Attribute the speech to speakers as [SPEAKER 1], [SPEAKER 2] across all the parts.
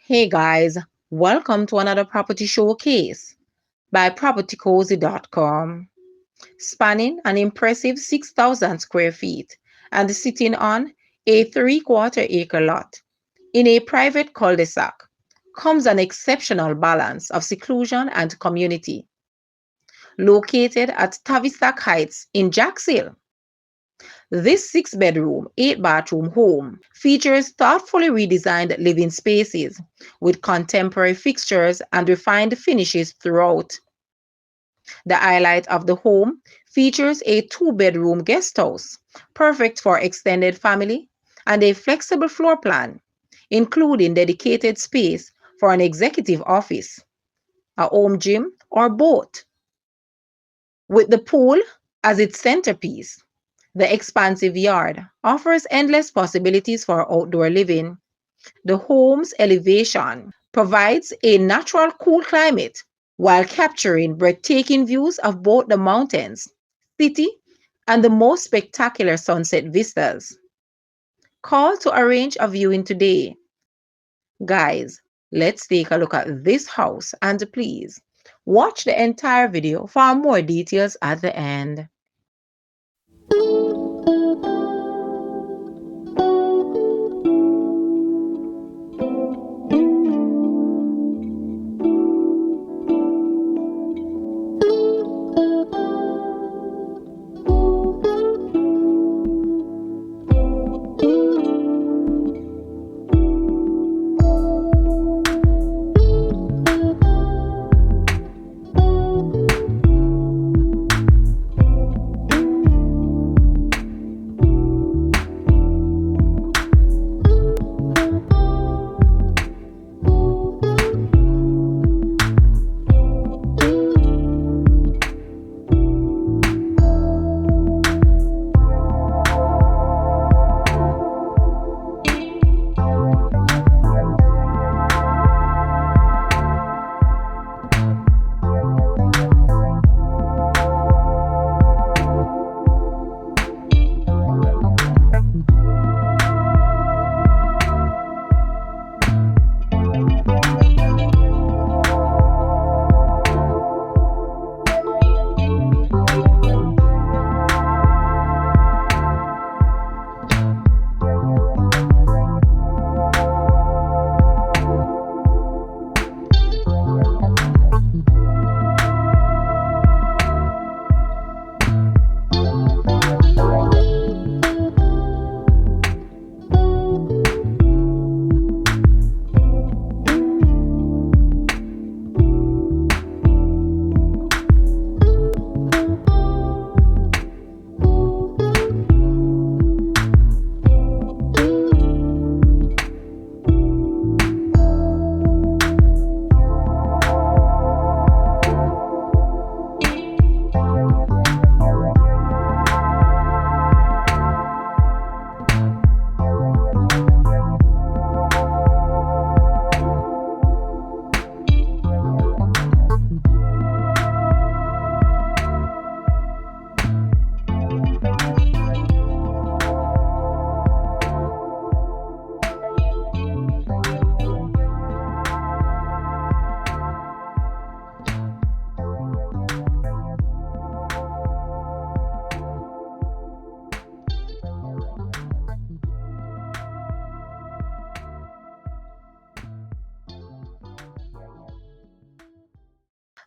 [SPEAKER 1] Hey guys, welcome to another property showcase by propertycozy.com, spanning an impressive 6,000 square feet and sitting on a 3/4 acre lot in a private cul-de-sac. Comes an exceptional balance of seclusion and community. Located at Tavistock Heights in Jacksonville, this 6-bedroom, 8-bathroom home features thoughtfully redesigned living spaces with contemporary fixtures and refined finishes throughout. The highlight of the home features a 2-bedroom guest house, perfect for extended family, and a flexible floor plan, including dedicated space for an executive office, a home gym, or both. With the pool as its centerpiece, the expansive yard offers endless possibilities for outdoor living. The home's elevation provides a natural cool climate while capturing breathtaking views of both the mountains, city, and the most spectacular sunset vistas. Call to arrange a viewing today. Guys, let's take a look at this house and please watch the entire video for more details at the end.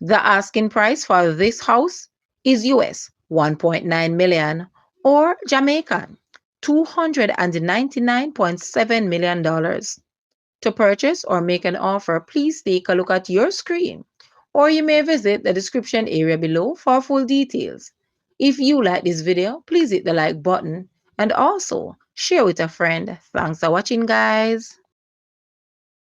[SPEAKER 1] The asking price for this house is US 1.9 million or Jamaican $299.7 million. To purchase or make an offer, please take a look at your screen or you may visit the description area below for full details. If you like this video, please hit the like button and also share with a friend. Thanks for watching, guys.